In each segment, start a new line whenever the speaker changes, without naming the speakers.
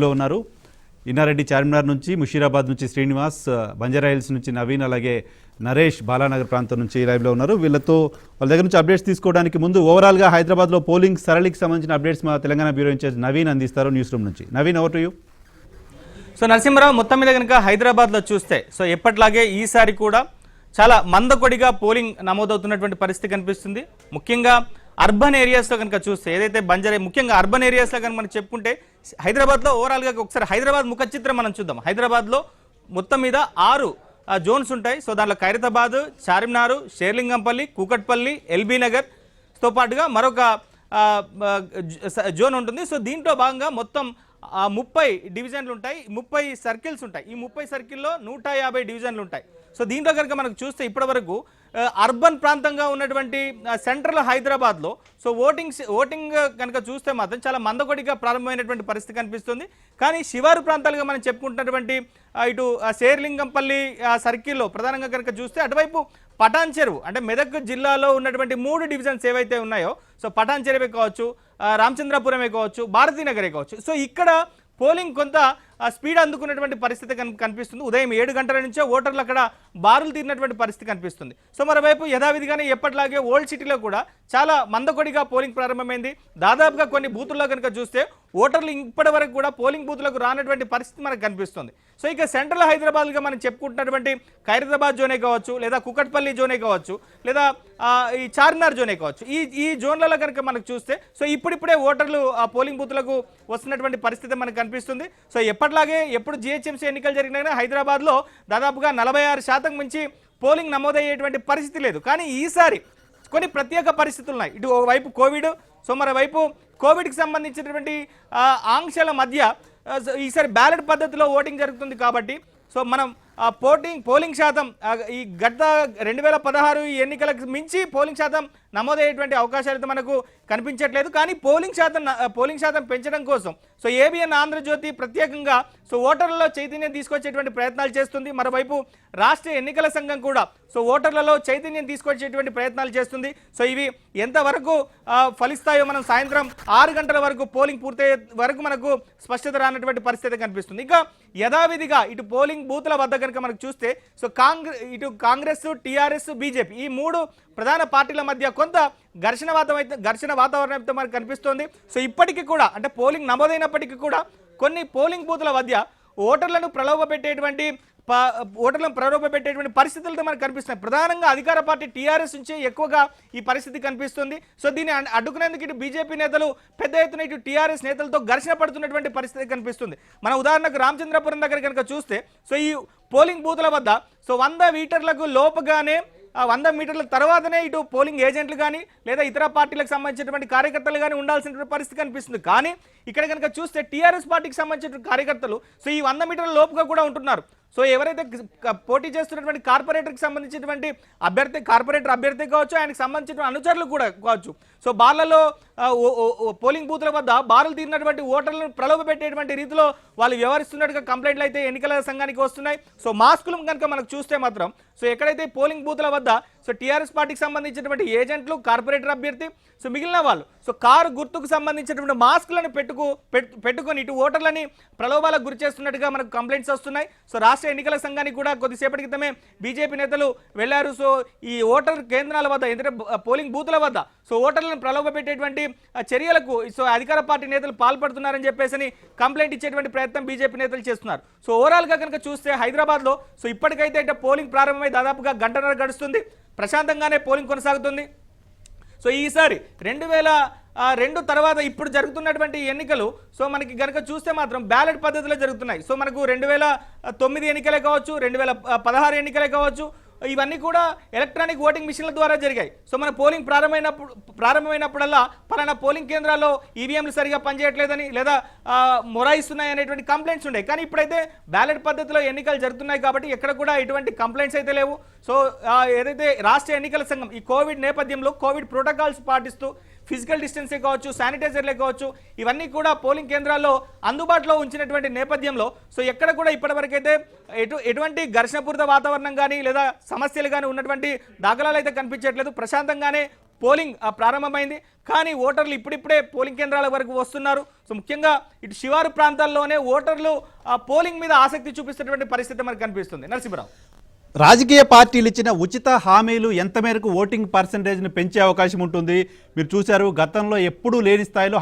లో ఉన్నారు. ఇన్నారెడ్డి చార్మినార్ నుంచి, ముషీరాబాద్ నుంచి శ్రీనివాస్, బంజారాహిల్స్ నుంచి నవీన్, అలాగే నరేష్ బాలానగర్ ప్రాంతం నుంచి లైవ్లో ఉన్నారు. వీళ్ళతో వాళ్ళ దగ్గర నుంచి అప్డేట్స్ తీసుకోవడానికి ముందు ఓవరాల్గా హైదరాబాద్లో పోలింగ్ సరళికి సంబంధించిన అప్డేట్స్ మా తెలంగాణ బ్యూరో ఇన్ఛార్జ్ నవీన్ అందిస్తారు న్యూస్ రూమ్ నుంచి. Naveen, over to you.
So Narasimharao, మొత్తం మీద కనుక హైదరాబాద్లో చూస్తే ఎప్పట్లాగే ఈసారి కూడా చాలా మందకొడిగా పోలింగ్ నమోదవుతున్నటువంటి పరిస్థితి కనిపిస్తుంది. ముఖ్యంగా అర్బన్ ఏరియాస్లో కనుక చూస్తే, ఏదైతే ముఖ్యంగా అర్బన్ ఏరియాస్లో కనుక మనం చెప్పుకుంటే హైదరాబాద్లో ఓవరాల్గా ఒకసారి హైదరాబాద్ ముఖ చిత్రం మనం చూద్దాం. హైదరాబాద్లో మొత్తం మీద 6 జోన్స్ ఉంటాయి. సో దాంట్లో ఖైరతాబాద్, చార్మినార్, షేర్లింగంపల్లి, కూకట్పల్లి, ఎల్బీ నగర్తో పాటుగా మరొక జోన్ ఉంటుంది. సో దీంట్లో భాగంగా మొత్తం 30 డివిజన్లు ఉంటాయి, 30 సర్కిల్స్ ఉంటాయి. ఈ 30 సర్కిల్లో 150 డివిజన్లు ఉంటాయి. సో దీంట్లో కనుక మనకు చూస్తే ఇప్పటి వరకు అర్బన్ ప్రాంతంగా ఉన్నటువంటి సెంట్రల్ హైదరాబాద్లో ఓటింగ్ కనుక చూస్తే మాత్రం చాలా మందకొడిగా ప్రారంభమైనటువంటి పరిస్థితి కనిపిస్తుంది. కానీ శివారు ప్రాంతాలుగా మనం చెప్పుకుంటున్నటువంటి ఇటు శేర్లింగంపల్లి సర్కిల్లో ప్రధానంగా కనుక చూస్తే అటువైపు పటాన్ చెరువు, అంటే మెదక్ జిల్లాలో ఉన్నటువంటి 3 డివిజన్స్ ఏవైతే ఉన్నాయో, సో పటాన్ చెరువే కావచ్చు, రామచంద్రపురమే కావచ్చు, భారతీనగరే కావచ్చు, సో ఇక్కడ పోలింగ్ కొంత స్పీడ్ అందుకున్నటువంటి పరిస్థితి కనిపిస్తుంది. ఉదయం 7 గంటల నుంచే ఓటర్లు అక్కడ బారులు తీరినటువంటి పరిస్థితి కనిపిస్తుంది. సో మరోవైపు యథావిధిగానే ఎప్పటిలాగే ఓల్డ్ సిటీలో కూడా చాలా మందకొడిగా పోలింగ్ ప్రారంభమైంది. దాదాపుగా కొన్ని బూతుల్లో కనుక చూస్తే ఓటర్లు ఇప్పటి వరకు కూడా పోలింగ్ బూతులకు రానటువంటి పరిస్థితి మనకు కనిపిస్తుంది. సో ఇక సెంట్రల్ హైదరాబాద్గా మనం చెప్పుకుంటున్నటువంటి ఖైరతాబాద్ జోనే కావచ్చు, లేదా కుకట్పల్లి జోనే కావచ్చు, లేదా ఈ చార్మినార్ జోనే కావచ్చు, ఈ జోన్లలో కనుక మనకు చూస్తే సో ఇప్పుడిప్పుడే ఓటర్లు ఆ పోలింగ్ బూతులకు వస్తున్నటువంటి పరిస్థితి మనకు కనిపిస్తుంది. సో ఎప్పటిలాగే ఎప్పుడు జిహెచ్ఎంసీ ఎన్నికలు జరిగినా హైదరాబాద్లో దాదాపుగా 46% మించి పోలింగ్ నమోదయ్యేటువంటి పరిస్థితి లేదు. కానీ ఈసారి కొన్ని ప్రత్యేక పరిస్థితులు ఉన్నాయి. ఇటు వైపు కోవిడ్, సో మరోవైపు కోవిడ్కి సంబంధించినటువంటి ఆంక్షల మధ్య ఈసారి బ్యాలెట్ పద్ధతిలో ఓటింగ్ జరుగుతుంది. కాబట్టి సో మనం పోలింగ్ శాతం ఈ గత 2016 ఎన్నికలకు మించి పోలింగ్ శాతం నమోదయ్యేటువంటి అవకాశాలు అయితే మనకు కనిపించట్లేదు. కానీ పోలింగ్ శాతం పెంచడం కోసం సో ఏబిఎన్ ఆంధ్రజ్యోతి ప్రత్యేకంగా సో ఓటర్లలో చైతన్యం తీసుకొచ్చేటువంటి ప్రయత్నాలు చేస్తుంది. మరోవైపు రాష్ట్ర ఎన్నికల సంఘం కూడా సో ఓటర్లలో చైతన్యం తీసుకొచ్చేటువంటి ప్రయత్నాలు చేస్తుంది. సో ఇవి ఎంతవరకు ఫలిస్తాయో మనం సాయంత్రం 6 గంటల వరకు పోలింగ్ పూర్తయ్యే వరకు మనకు స్పష్టత రానటువంటి పరిస్థితి కనిపిస్తుంది. ఇంకా యథావిధిగా ఇటు పోలింగ్ బూత్ల వద్ద కనుక మనకు చూస్తే సో కాంగ్రెస్, టీఆర్ఎస్, బీజేపీ ఈ 3 ప్రధాన పార్టీల మధ్య కొంత ఘర్షణ వాతావరణం అయితే మనకు కనిపిస్తోంది. సో ఇప్పటికీ కూడా అంటే పోలింగ్ నమోదైనప్పటికీ కూడా కొన్ని పోలింగ్ బూత్ల మధ్య ఓటర్లను ప్రలోభపెట్టేటువంటి పరిస్థితులతో మనకు కనిపిస్తున్నాయి. ప్రధానంగా అధికార పార్టీ టీఆర్ఎస్ నుంచి ఎక్కువగా ఈ పరిస్థితి కనిపిస్తుంది. సో దీన్ని అడ్డుకునేందుకు ఇటు బీజేపీ నేతలు పెద్ద ఎత్తున ఇటు టీఆర్ఎస్ నేతలతో ఘర్షణ పడుతున్నటువంటి పరిస్థితి కనిపిస్తుంది. మన ఉదాహరణకు రామచంద్రపురం దగ్గర కనుక చూస్తే సో ఈ పోలింగ్ బూత్ల వద్ద సో 100 మీటర్లకు లోపుగానే 100 మీటర్ల తర్వాతనే ఇటు పోలింగ్ ఏజెంట్లు కానీ లేదా ఇతర పార్టీలకు సంబంధించినటువంటి కార్యకర్తలు కానీ ఉండాల్సినటువంటి పరిస్థితి కనిపిస్తుంది. కానీ ఇక్కడ కనుక చూస్తే టీఆర్ఎస్ పార్టీకి సంబంధించిన కార్యకర్తలు సో ఈ 100 మీటర్ల లోపుగా కూడా ఉంటున్నారు. సో ఎవరైతే పోటీ చేస్తున్నటువంటి కార్పొరేటర్కి సంబంధించినటువంటి కార్పొరేటర్ అభ్యర్థి కావచ్చు, ఆయనకు సంబంధించిన అనుచరులు కూడా కావచ్చు, సో బార్లలో పోలింగ్ బూత్ల వద్ద బారులు తీరినటువంటి ఓటర్లను ప్రలోభపెట్టేటువంటి రీతిలో వాళ్ళు వ్యవహరిస్తున్నట్టుగా కంప్లైంట్లు అయితే ఎన్నికల సంఘానికి వస్తున్నాయి. సో మాస్కులు కనుక మనకు చూస్తే మాత్రం సో ఎక్కడైతే పోలింగ్ బూత్ల వద్ద సో టీఆర్ఎస్ పార్టీకి సంబంధించినటువంటి ఏజెంట్లు, కార్పొరేటర్ అభ్యర్థి, సో మిగిలిన వాళ్ళు సో కారు గుర్తుకు సంబంధించినటువంటి మాస్కులను పెట్టుకొని ఇటు ఓటర్లని ప్రలోభాలకు గురి చేస్తున్నట్టుగా మనకు కంప్లైంట్స్ వస్తున్నాయి. సో రాష్ట్ర ఎన్నికల సంఘానికి కూడా కొద్దిసేపటి క్రితమే బీజేపీ నేతలు వెళ్లారు. సో ఈ ఓటర్ కేంద్రాల వద్ద, ఎందుకంటే పోలింగ్ బూత్ల వద్ద సో ఓటర్లను ప్రలోభపెట్టేటువంటి చర్యలకు సో అధికార పార్టీ నేతలు పాల్పడుతున్నారని చెప్పేసి కంప్లైంట్ ఇచ్చేటువంటి ప్రయత్నం బీజేపీ నేతలు చేస్తున్నారు. సో ఓవరాల్గా కనుక చూస్తే హైదరాబాద్లో సో ఇప్పటికైతే పోలింగ్ ప్రారంభమై దాదాపుగా గంటన్నర గడుస్తుంది. ప్రశాంతంగానే పోలింగ్ కొనసాగుతుంది. సో ఈసారి 2002 తర్వాత ఇప్పుడు జరుగుతున్నటువంటి ఎన్నికలు సో మనకి గనక చూస్తే మాత్రం బ్యాలెట్ పద్ధతిలో జరుగుతున్నాయి. సో మనకు 2009 ఎన్నికలే కావచ్చు, 2016 ఎన్నికలే కావచ్చు, ఇవన్నీ కూడా ఎలక్ట్రానిక్ ఓటింగ్ మిషన్ల ద్వారా జరిగాయి. సో మన పోలింగ్ ప్రారంభమైనప్పుడల్లా పలానా పోలింగ్ కేంద్రాల్లో ఈవీఎంలు సరిగా పనిచేయట్లేదని లేదా మొరాయిస్తున్నాయి అనేటువంటి కంప్లైంట్స్ ఉన్నాయి. కానీ ఇప్పుడైతే బ్యాలెట్ పద్ధతిలో ఎన్నికలు జరుగుతున్నాయి కాబట్టి ఎక్కడ కూడా ఎటువంటి కంప్లైంట్స్ అయితే లేవు. సో ఏదైతే రాష్ట్ర ఎన్నికల సంఘం ఈ కోవిడ్ నేపథ్యంలో కోవిడ్ ప్రోటోకాల్స్ పాటిస్తూ ఫిజికల్ డిస్టెన్సే కావచ్చు, శానిటైజర్లే కావచ్చు, ఇవన్నీ కూడా పోలింగ్ కేంద్రాల్లో అందుబాటులో ఉంచినటువంటి నేపథ్యంలో సో ఎక్కడ కూడా ఇప్పటివరకైతే ఎటువంటి ఘర్షణపూరిత వాతావరణం కానీ లేదా సమస్యలు కానీ ఉన్నటువంటి దాఖలాలు అయితే కనిపించట్లేదు. ప్రశాంతంగానే పోలింగ్ ప్రారంభమైంది. కానీ ఓటర్లు ఇప్పుడిప్పుడే పోలింగ్ కేంద్రాల వరకు వస్తున్నారు. సో ముఖ్యంగా ఇటు శివారు ప్రాంతాల్లోనే ఓటర్లు పోలింగ్ మీద ఆసక్తి చూపిస్తున్నటువంటి పరిస్థితి మనకు కనిపిస్తుంది. నరసింహరావు,
రాజకీయ పార్టీలు ఇచ్చిన ఉచిత హామీలు ఎంత మేరకు ఓటింగ్ పర్సంటేజ్ని పెంచే అవకాశం ఉంటుంది? మీరు చూశారు, గతంలో ఎప్పుడూ లేని స్థాయిలో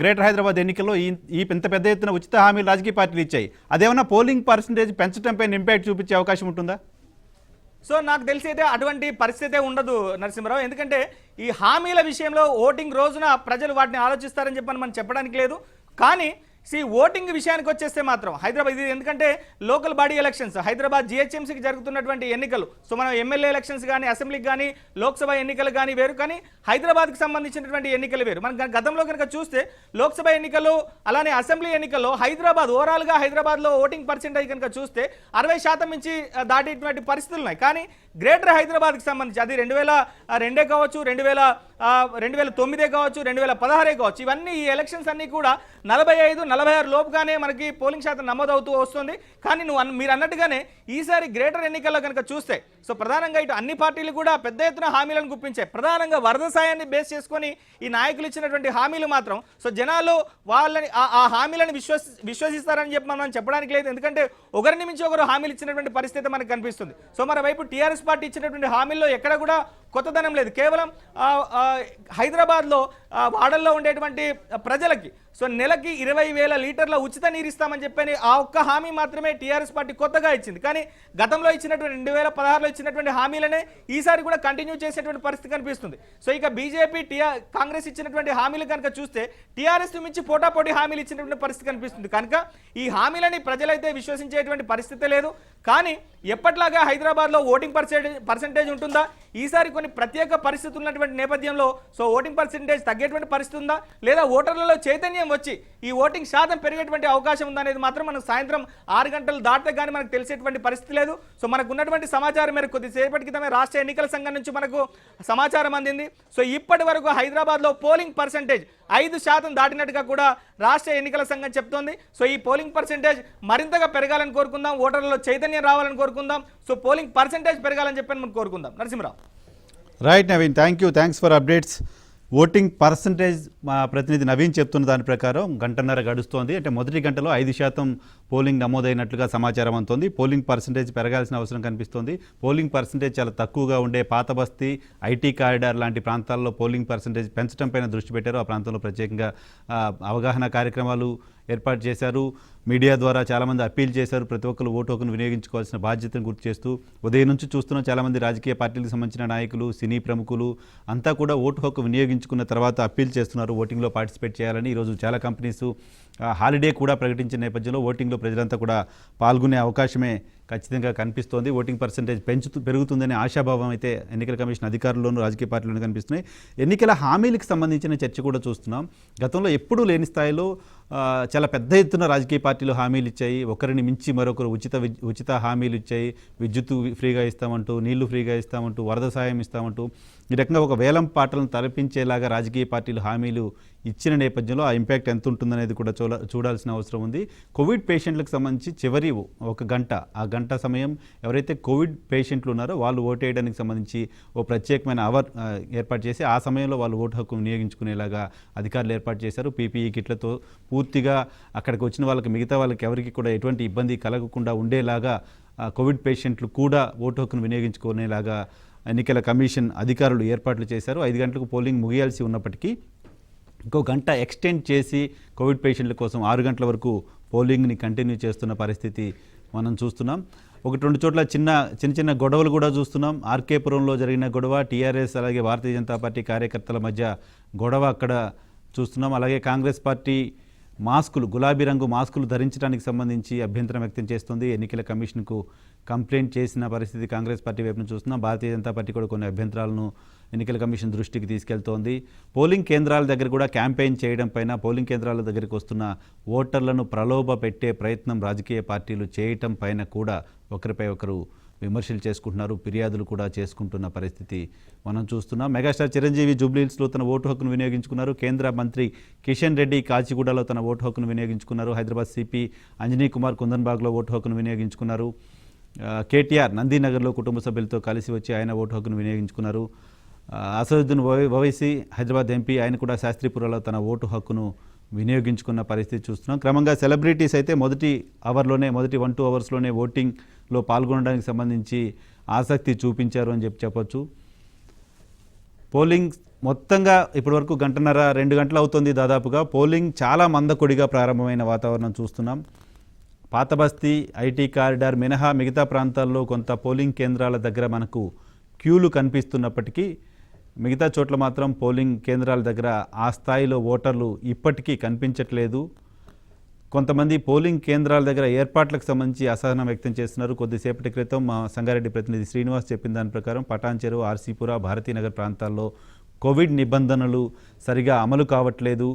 గ్రేటర్ హైదరాబాద్ ఎన్నికల్లో ఈ ఇంత పెద్ద ఎత్తున ఉచిత హామీలు రాజకీయ పార్టీలు ఇచ్చాయి. అదేమన్నా పోలింగ్ పర్సంటేజ్ పెంచడంపై ఇంపాక్ట్ చూపించే అవకాశం ఉంటుందా?
సో నాకు తెలిసి అయితే అటువంటి పరిస్థితే ఉండదు నరసింహరావు. ఎందుకంటే ఈ హామీల విషయంలో ఓటింగ్ రోజున ప్రజలు వాటిని ఆలోచిస్తారని చెప్పని మనం చెప్పడానికి లేదు. కానీ ఓటింగ్ విషయానికి వచ్చేస్తే మాత్రం హైదరాబాద్ ఇది ఎందుకంటే లోకల్ బాడీ ఎలక్షన్స్, హైదరాబాద్ జిహెచ్ఎంసీకి జరుగుతున్నటువంటి ఎన్నికలు. సో మనం ఎమ్మెల్యే ఎలక్షన్స్ కానీ, అసెంబ్లీకి కానీ, లోక్సభ ఎన్నికలు కానీ వేరు, కానీ హైదరాబాద్కి సంబంధించినటువంటి ఎన్నికలు వేరు. మనం గతంలో కనుక చూస్తే లోక్సభ ఎన్నికలు అలానే అసెంబ్లీ ఎన్నికల్లో హైదరాబాద్ ఓవరాల్గా హైదరాబాద్లో ఓటింగ్ పర్సెంటేజ్ కనుక చూస్తే 60% నుంచి దాటేటువంటి పరిస్థితులు ఉన్నాయి. కానీ గ్రేటర్ హైదరాబాద్కి సంబంధించి అది 2002 కావచ్చు, 2009 కావచ్చు, 2016 కావచ్చు, ఇవన్నీ ఈ ఎలక్షన్స్ అన్నీ కూడా 45-46 లోపుగానే మనకి పోలింగ్ శాతం నమోదవుతూ వస్తుంది. కానీ మీరు అన్నట్టుగానే ఈసారి గ్రేటర్ ఎన్నికల్లో కనుక చూస్తే సో ప్రధానంగా ఇటు అన్ని పార్టీలు కూడా పెద్ద ఎత్తున హామీలను గుప్పించాయి. ప్రధానంగా వరద సాయాన్ని బేస్ చేసుకొని ఈ నాయకులు ఇచ్చినటువంటి హామీలు మాత్రం సో జనాలు వాళ్ళని ఆ హామీలను విశ్వసిస్తారని చెప్పి మనం చెప్పడానికి లేదు. ఎందుకంటే ఒకరిని మించి ఒకరు హామీలు ఇచ్చినటువంటి పరిస్థితి మనకు కనిపిస్తుంది. సో మరోవైపు టీఆర్ఎస్ పార్టీ ఇచ్చినటువంటి హామీల్లో ఎక్కడ కూడా కొత్తదనం లేదు. కేవలం హైదరాబాద్లో వాడల్లో ఉండేటువంటి ప్రజలకి సో నెలకి 20,000 లీటర్ల ఉచిత నీరు ఇస్తామని చెప్పని ఆ ఒక్క హామీ మాత్రమే టీఆర్ఎస్ పార్టీ కొత్తగా ఇచ్చింది. కానీ గతంలో ఇచ్చినటువంటి 2016లో ఇచ్చినటువంటి హామీలనే ఈసారి కూడా కంటిన్యూ చేసేటువంటి పరిస్థితి కనిపిస్తుంది. సో ఇక బీజేపీ కాంగ్రెస్ ఇచ్చినటువంటి హామీలు కనుక చూస్తే టీఆర్ఎస్ మించి పోటాపోటీ హామీలు ఇచ్చినటువంటి పరిస్థితి కనిపిస్తుంది. కనుక ఈ హామీలని ప్రజలైతే విశ్వసించేటువంటి పరిస్థితి లేదు. కానీ ఎప్పట్లాగా హైదరాబాద్లో ఓటింగ్ పర్సెంటేజ్ ఉంటుందా? ఈసారి కొన్ని ప్రత్యేక పరిస్థితులు ఉన్నటువంటి నేపథ్యంలో సో ఓటింగ్ పర్సెంటేజ్ తగ్గేటువంటి పరిస్థితి ఉందా, లేదా ఓటర్లలో చైతన్యం వచ్చి ఈ ఓటింగ్ శాతం పెరిగేటువంటి అవకాశం ఉందా అనేది మాత్రం మనం సాయంత్రం 6 గంటలు దాటితే కానీ మనకు తెలిసేటువంటి పరిస్థితి లేదు. సో మనకు ఉన్నటువంటి సమాచారం మేరకు కొద్దిసేపటి క్రితమే రాష్ట్ర ఎన్నికల సంఘం నుంచి మనకు సమాచారం అందింది. సో ఇప్పటి వరకు హైదరాబాద్లో పోలింగ్ పర్సెంటేజ్ 5% దాటినట్టుగా కూడా రాష్ట్ర ఎన్నికల సంఘం చెప్తోంది. సో ఈ పోలింగ్ పర్సెంటేజ్ మరింతగా పెరగాలని కోరుకుందాం, ఓటర్లలో చైతన్యం రావాలని కోరుకుందాం, సో పోలింగ్ పర్సెంటేజ్ పెరగాలని చెప్పని మనం కోరుకుందాం. Narasimharao,
right Naveen, thanks for updates. Voting percentage మా ప్రతినిధి నవీన్ చెప్తున్న దాని ప్రకారం గంటన్నర గడుస్తోంది. అంటే మొదటి గంటలో 5% పోలింగ్ నమోదైనట్లుగా సమాచారం అందుతోంది. పోలింగ్ పర్సంటేజ్ పెరగాల్సిన అవసరం కనిపిస్తోంది. పోలింగ్ పర్సంటేజ్ చాలా తక్కువగా ఉండే పాత బస్తీ, ఐటీ కారిడార్ లాంటి ప్రాంతాల్లో పోలింగ్ పర్సంటేజ్ పెంచడం పైన దృష్టి పెట్టారు. ఆ ప్రాంతంలో ప్రత్యేకంగా అవగాహన కార్యక్రమాలు ఏర్పాటు చేశారు. మీడియా ద్వారా చాలామంది అప్పీల్ చేశారు. ప్రతి ఒక్కరు ఓటు హక్కును వినియోగించుకోవాల్సిన బాధ్యతను గుర్తు చేస్తూ ఉదయం నుంచి చూస్తున్నాం చాలామంది రాజకీయ పార్టీలకు సంబంధించిన నాయకులు, సినీ ప్రముఖులు అంతా కూడా ఓటు హక్కు వినియోగించుకున్న తర్వాత అప్పీల్ చేస్తున్నారు ఓటింగ్లో పార్టిసిపేట్ చేయాలని. ఈరోజు చాలా కంపెనీస్ హాలిడే కూడా ప్రకటించిన నేపథ్యంలో ఓటింగ్లో ప్రజలంతా కూడా పాల్గొనే అవకాశమే ఖచ్చితంగా కనిపిస్తోంది. ఓటింగ్ పర్సంటేజ్ పెరుగుతుందనే ఆశాభావం అయితే ఎన్నికల కమిషన్ అధికారుల్లోనూ రాజకీయ పార్టీలోనూ కనిపిస్తున్నాయి. ఎన్నికల హామీలకు సంబంధించిన చర్చ కూడా చూస్తున్నాం. గతంలో ఎప్పుడూ లేని స్థాయిలో చాలా పెద్ద ఎత్తున రాజకీయ పార్టీలు హామీలు ఇచ్చాయి. ఒకరిని మించి మరొకరు ఉచిత హామీలు ఇచ్చాయి. విద్యుత్తు ఫ్రీగా ఇస్తామంటూ, నీళ్లు ఫ్రీగా ఇస్తామంటూ, వరద సాయం ఇస్తామంటూ ఈ రకంగా ఒక వేలం పాటలను తలపించేలాగా రాజకీయ పార్టీలు హామీలు ఇచ్చిన నేపథ్యంలో ఆ ఇంపాక్ట్ ఎంత ఉంటుందనేది కూడా చూడాల్సిన అవసరం ఉంది. కోవిడ్ పేషెంట్లకు సంబంధించి చివరి ఒక గంట, ఆ గంట సమయం ఎవరైతే కోవిడ్ పేషెంట్లు ఉన్నారో వాళ్ళు ఓటేయడానికి సంబంధించి ఓ ప్రత్యేకమైన అవర్ ఏర్పాటు చేసి ఆ సమయంలో వాళ్ళు ఓటు హక్కు వినియోగించుకునేలాగా అధికారులు ఏర్పాటు చేశారు. పీపీఈ కిట్లతో పూర్తిగా అక్కడికి వచ్చిన వాళ్ళకి, మిగతా వాళ్ళకి ఎవరికి కూడా ఎటువంటి ఇబ్బంది కలగకుండా ఉండేలాగా కోవిడ్ పేషెంట్లు కూడా ఓటు హక్కును వినియోగించుకునేలాగా ఎన్నికల కమిషన్ అధికారులు ఏర్పాట్లు చేశారు. 5 గంటలకు పోలింగ్ ముగియాల్సి ఉన్నప్పటికీ ఇంకో గంట ఎక్స్టెండ్ చేసి కోవిడ్ పేషెంట్ల కోసం 6 గంటల వరకు పోలింగ్ని కంటిన్యూ చేస్తున్న పరిస్థితి మనం చూస్తున్నాం. 1-2 చోట్ల చిన్న గొడవలు కూడా చూస్తున్నాం. ఆర్కేపురంలో జరిగిన గొడవ, టీఆర్ఎస్ అలాగే భారతీయ జనతా పార్టీ కార్యకర్తల మధ్య గొడవ అక్కడ చూస్తున్నాం. అలాగే కాంగ్రెస్ పార్టీ గులాబీ రంగు మాస్కులు ధరించడానికి సంబంధించి అభ్యంతరం వ్యక్తం చేస్తుంది. ఎన్నికల కమిషన్కు కంప్లైంట్ చేసిన పరిస్థితి కాంగ్రెస్ పార్టీ వైపున చూస్తున్నాం. భారతీయ జనతా పార్టీ కూడా కొన్ని అభ్యంతరాలను ఎన్నికల కమిషన్ దృష్టికి తీసుకెళ్తోంది. పోలింగ్ కేంద్రాల దగ్గర కూడా క్యాంపెయిన్ చేయడం పైన, పోలింగ్ కేంద్రాల దగ్గరికి వస్తున్న ఓటర్లను ప్రలోభ పెట్టే ప్రయత్నం రాజకీయ పార్టీలు చేయటం పైన కూడా ఒకరిపై ఒకరు విమర్శలు చేసుకుంటున్నారు, ఫిర్యాదులు కూడా చేసుకుంటున్న పరిస్థితి మనం చూస్తున్నాం. మెగాస్టార్ చిరంజీవి జూబ్లీహిల్స్లో తన ఓటు హక్కును వినియోగించుకున్నారు. కేంద్ర మంత్రి కిషన్ రెడ్డి కాచిగూడలో తన ఓటు హక్కును వినియోగించుకున్నారు. హైదరాబాద్ సిపి అంజనీ కుమార్ కుందన్బాగ్లో ఓటు హక్కును వినియోగించుకున్నారు. కేటీఆర్ నందీనగర్లో కుటుంబ సభ్యులతో కలిసి వచ్చి ఆయన ఓటు హక్కును వినియోగించుకున్నారు. అసదుద్దీన్ ఓవైసీ హైదరాబాద్ ఎంపీ, ఆయన కూడా శాస్త్రీపురంలో తన ఓటు హక్కును వినియోగించుకున్న పరిస్థితి చూస్తున్నాం. క్రమంగా సెలబ్రిటీస్ అయితే మొదటి 1-2 అవర్స్లోనే ఓటింగ్లో పాల్గొనడానికి సంబంధించి ఆసక్తి చూపించారు అని చెప్పొచ్చు. పోలింగ్ మొత్తంగా ఇప్పటివరకు 1:30-2 గంటలు అవుతుంది దాదాపుగా. పోలింగ్ చాలా మందకొడిగా ప్రారంభమైన వాతావరణం చూస్తున్నాం. పాత బస్తీ, ఐటీ కారిడార్ మినహా మిగతా ప్రాంతాల్లో కొంత పోలింగ్ కేంద్రాల దగ్గర మనకు క్యూలు కనిపిస్తున్నప్పటికీ మిగతా చోట్ల మాత్రం పోలింగ్ కేంద్రాల దగ్గర ఆ స్థాయిలో ఓటర్లు ఇప్పటికీ కనిపించట్లేదు. కొంతమంది పోలింగ్ కేంద్రాల దగ్గర ఏర్పాట్లకు సంబంధించి అసహనం వ్యక్తం చేస్తున్నారు. కొద్దిసేపటి క్రితం మా సంగారెడ్డి ప్రతినిధి శ్రీనివాస్ చెప్పిన దాని ప్రకారం పటాన్ చెరువు, ఆర్సీపుర, భారతీనగర్ ప్రాంతాల్లో కోవిడ్ నిబంధనలు సరిగా అమలు కావట్లేదు,